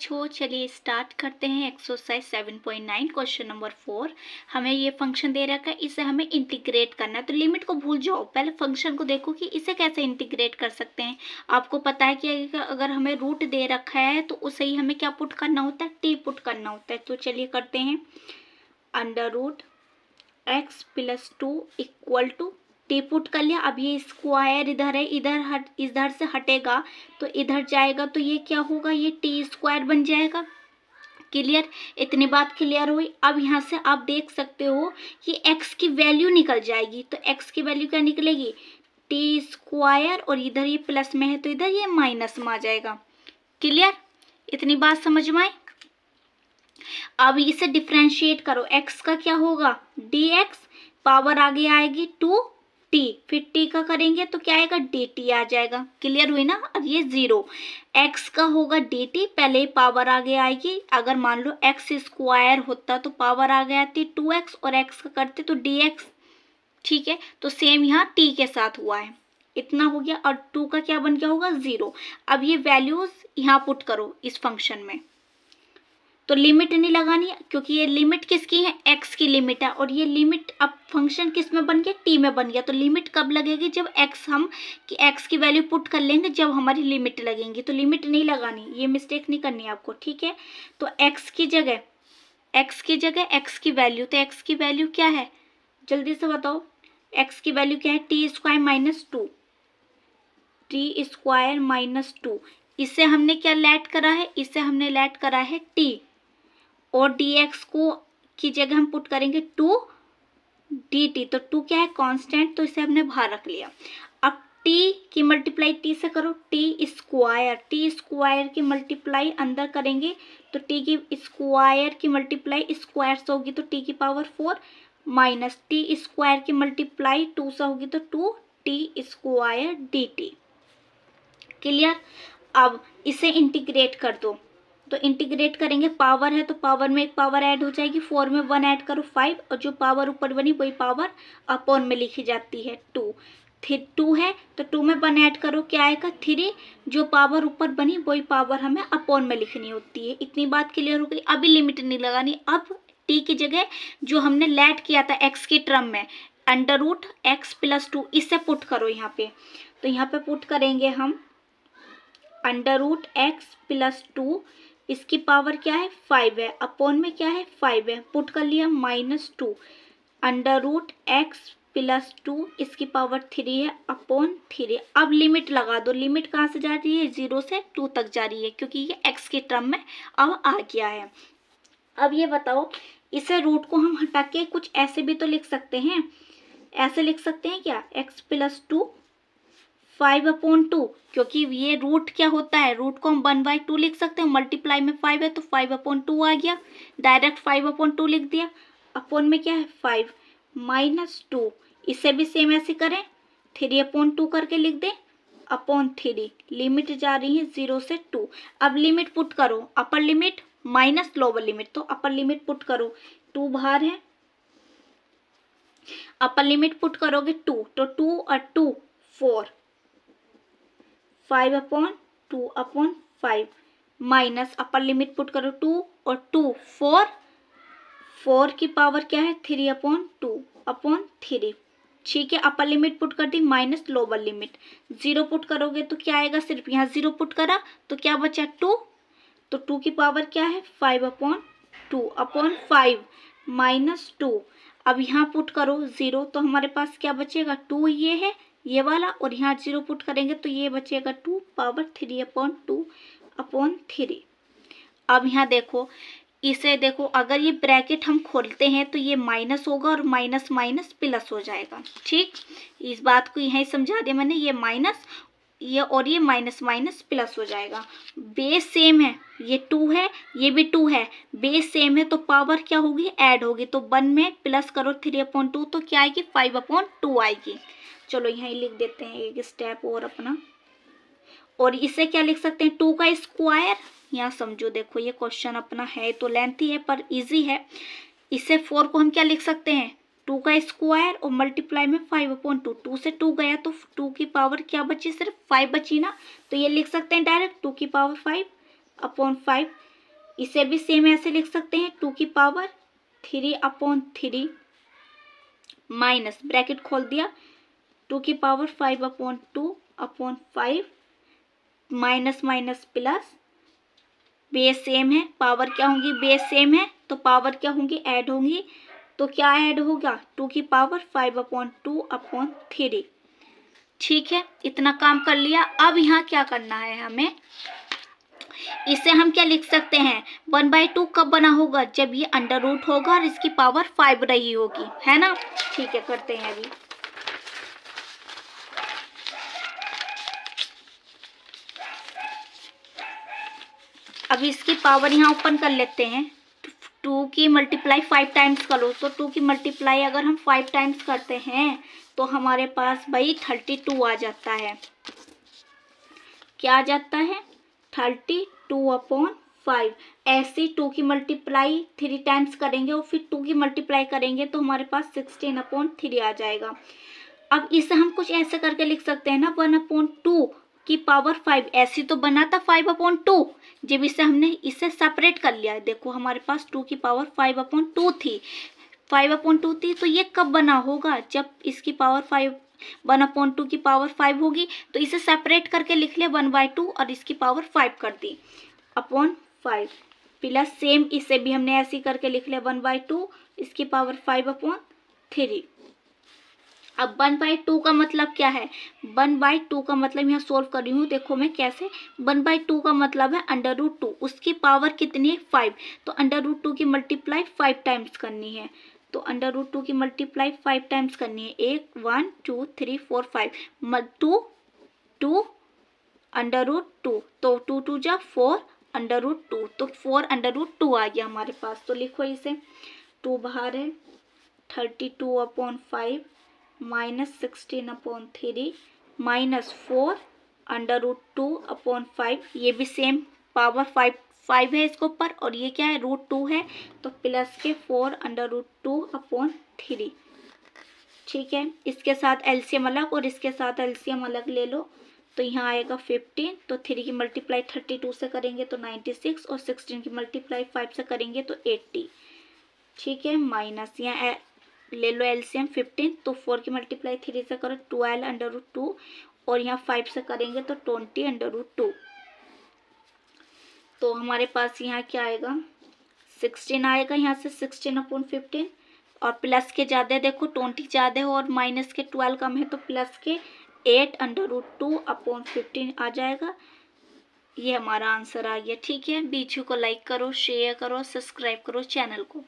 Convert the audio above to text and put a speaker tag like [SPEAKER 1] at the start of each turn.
[SPEAKER 1] बच्चों, चलिए स्टार्ट करते हैं। Exercise 7.9 question number 4। हमें ये फंक्शन दे रखा है, इसे हमें इंटीग्रेट करना है। तो लिमिट को भूल जाओ, पहले फंक्शन को देखो कि इसे कैसे इंटीग्रेट कर सकते हैं। आपको पता है कि अगर हमें रूट दे रखा है तो उसे ही हमें क्या पुट करना होता है, टी पुट करना होता है। तो चलिए करते हैं। Under root X plus 2 equal to T put कर लिया। अब ये स्क्वायर इधर है, इधर से हटेगा तो इधर जाएगा, तो ये क्या होगा, ये टी स्क्वायर बन जाएगा। क्लियर, इतनी बात क्लियर हुई। अब यहाँ से आप देख सकते हो कि x की वैल्यू निकल जाएगी। तो x की वैल्यू क्या निकलेगी, टी स्क्वायर, और इधर ये प्लस में है तो इधर ये माइनस में आ जाएगा। क्लियर, इतनी बात समझ में आई। अब इसे डिफ्रेंशिएट करो, x का क्या होगा, dx, पावर आगे आएगी 2t, फिर t का करेंगे तो क्या आएगा, dt आ जाएगा। क्लियर हुई ना। अब ये 0, x का होगा dt, पहले पावर आगे आएगी। अगर मान लो x स्क्वायर होता तो पावर आगे आती 2x, और x का करते तो dx। ठीक है, तो सेम यहाँ t के साथ हुआ है। इतना हो गया, और 2 का क्या बन गया होगा, 0। अब ये वैल्यूज यहाँ पुट करो इस फंक्शन में। तो लिमिट नहीं लगानी है, क्योंकि ये लिमिट किसकी है, x की लिमिट है, और ये लिमिट अब फंक्शन किस में बन गया, t में बन गया। तो लिमिट कब लगेगी, जब x की वैल्यू पुट कर लेंगे, जब हमारी लिमिट लगेंगी। तो लिमिट नहीं लगानी, ये मिस्टेक नहीं करनी आपको। ठीक है, तो x की जगह x की वैल्यू, तो x की वैल्यू क्या है, जल्दी से बताओ। x की वैल्यू क्या है, टी स्क्वायर माइनस टू। इसे हमने क्या लेट करा है, इसे हमने लेट करा है t, और dx को की जगह हम पुट करेंगे 2 dt। तो 2 क्या है, कांस्टेंट, तो इसे हमने बाहर रख लिया। अब t की मल्टीप्लाई t से करो, t स्क्वायर की मल्टीप्लाई अंदर करेंगे तो t की स्क्वायर की मल्टीप्लाई स्क्वायर से होगी तो t की पावर 4, माइनस t स्क्वायर की मल्टीप्लाई 2 से होगी तो 2t स्क्वायर dt। क्लियर। अब इसे इंटीग्रेट कर दो, तो इंटीग्रेट करेंगे, पावर है तो पावर में एक पावर ऐड हो जाएगी, 4 में 1 ऐड करो 5, और जो पावर ऊपर बनी वही पावर अपॉन में लिखी जाती है 2। फिर 2 है तो 2 में 1 ऐड करो, क्या आएगा 3। जो पावर ऊपर बनी वही पावर हमें अपॉन में लिखनी होती है। इतनी बात क्लियर हो गई। अभी लिमिट नहीं लगानी। अब टी की जगह जो हमने लेट किया था एक्स की टर्म में, अंडर रूट एक्स प्लस 2, इससे पुट करो यहाँ पे। तो यहाँ पे पुट करेंगे हम अंडर रूट एक्स प्लस 2, इसकी पावर क्या है 5 है, अपॉन में क्या है 5 है, पुट कर लिया -2 अंडर रूट एक्स प्लस 2, इसकी पावर 3 है, अपॉन 3। अब लिमिट लगा दो। लिमिट कहाँ से जा रही है, 0 से 2 तक जा रही है, क्योंकि ये एक्स की टर्म में अब आ गया है। अब ये बताओ, इसे रूट को हम हटा के कुछ ऐसे भी तो लिख सकते हैं। ऐसे लिख सकते हैं क्या, एक्स प्लस 2 5/2, क्योंकि ये रूट क्या होता है, रूट को हम 1/2 लिख सकते हैं। मल्टीप्लाई में 5 है तो 5/2 आ गया, डायरेक्ट 5/2 लिख दिया। अपॉन में क्या है 5 -2, इसे भी सेम ऐसे करें, 3/2 करके लिख दें, अपॉन 3। लिमिट जा रही है 0 से 2। अब लिमिट पुट करो, upper limit minus lower limit, तो अपर लिमिट पुट करो, 2 बाहर है, अपर लिमिट पुट करोगे 2, तो 2 और 2 4, 5/2/5 माइनस अपर लिमिट पुट करो 2 और 2 4, 4 की पावर क्या है 3/2/3। ठीक है, अपर लिमिट पुट कर दी, माइनस लोअर लिमिट। 0 पुट करोगे तो क्या आएगा, सिर्फ यहाँ 0 पुट करा तो क्या बचा 2, तो 2 की पावर क्या है 5/2/5 -2। अब यहाँ पुट करो 0, तो हमारे पास क्या बचेगा 2, ये है ये वाला, और यहाँ 0 पुट करेंगे तो ये बचेगा 2 पावर 3/2/3। अब यहाँ देखो, इसे देखो, अगर ये ब्रैकेट हम खोलते हैं तो ये माइनस होगा, और माइनस माइनस प्लस हो जाएगा। ठीक, इस बात को यहाँ समझा दिया मैंने, ये माइनस, ये और ये माइनस माइनस प्लस हो जाएगा। बेस सेम है, ये 2 है ये भी 2 है, बेस सेम है तो पावर क्या होगी, ऐड होगी। तो 1 में प्लस करो 3/2 तो क्या आएगी 5/2 आएगी। चलो यहाँ लिख देते हैं एक स्टेप और अपना, और इसे क्या लिख सकते हैं 2 का स्क्वायर। यहाँ समझो, देखो ये क्वेश्चन अपना है तो लेंथी है पर इजी है। इसे 4 को हम क्या लिख सकते हैं 2 का स्क्वायर, और मल्टीप्लाई में 5/2, 2 से 2 गया तो 2 की पावर क्या बची, सिर्फ 5 बची ना, तो ये लिख सकते हैं डायरेक्ट 2 की पावर 5/5 इसे भी सेम ऐसे लिख सकते हैं 2 की पावर 3/3 माइनस ब्रैकेट खोल दिया 2 की power 5/2/5 minus minus plus, base same है, पावर क्या होंगी, बेस सेम है तो पावर क्या होंगी, ऐड होंगी। तो क्या ऐड होगा, 2 की पावर 5/2/3। ठीक है, इतना काम कर लिया। अब यहाँ क्या करना है हमें, इसे हम क्या लिख सकते हैं, 1/2 कब बना होगा, जब ये अंडर रूट होगा और इसकी पावर 5 रही होगी, है ना। ठीक है, करते हैं अभी। अभी इसकी पावर यहाँ ओपन कर लेते हैं। 2 की मल्टीप्लाई 5 टाइम्स करो, तो 2 की मल्टीप्लाई अगर हम 5 टाइम्स करते हैं तो हमारे पास भाई 32 आ जाता है। क्या आ जाता है, 32/5। ऐसे 2 की मल्टीप्लाई 3 टाइम्स करेंगे और फिर 2 की मल्टीप्लाई करेंगे तो हमारे पास 16/3 आ जाएगा। अब इसे हम कुछ ऐसे करके लिख सकते हैं ना, 1/2 की पावर 5, ऐसी तो बना था 5/2, जब इसे हमने इसे सेपरेट कर लिया, देखो हमारे पास 2 की पावर 5/2 थी, 5/2 थी, तो ये कब बना होगा, जब इसकी पावर 1/2 की पावर 5 होगी। तो इसे सेपरेट करके लिख लिया 1/2 और इसकी पावर 5 कर दी अपॉन 5 प्लस सेम इसे भी हमने ऐसे ही करके लिख लिया 1/2 इसकी पावर 5/3। अब 1/2 का मतलब क्या है, 1/2 का मतलब यहाँ सोल्व कर रही हूँ, देखो मैं कैसे। 1/2 का मतलब है √2, उसकी पावर कितनी है 5, तो √2 की मल्टीप्लाई 5 टाइम्स करनी है, तो √2 की मल्टीप्लाई 5 टाइम्स करनी है, 1 2 3 4 5 2 2 √2, तो 2 2 जा 4 √2, तो 4 √2 आ गया हमारे पास। तो लिखो इसे, 2 बाहर है, 32/5 माइनस 16/3 माइनस 4 √2/5, ये भी सेम पावर 5 है इसके ऊपर और ये क्या है √2 है, तो प्लस के 4 √2/3। ठीक है, इसके साथ एलसीएम अलग और इसके साथ एलसीएम अलग ले लो, तो यहाँ आएगा 15, तो 3 की मल्टीप्लाई 32 से करेंगे तो 96 और 16 की मल्टीप्लाई 5 से करेंगे तो 80। ठीक है, माइनस यहाँ ले लो एलसीएम 15, तो 4 की मल्टीप्लाई 3 से करो 12 √2 और यहाँ 5 से करेंगे तो 20 √2। तो हमारे पास यहाँ क्या आएगा, 16 आएगा, यहाँ से 16/15 और प्लस के ज़्यादा देखो 20 ज़्यादा हो और माइनस के 12 कम है, तो प्लस के 8 √2/15 आ जाएगा। ये हमारा आंसर आ गया। ठीक है, वीडियो को लाइक करो, शेयर करो, सब्सक्राइब करो चैनल को।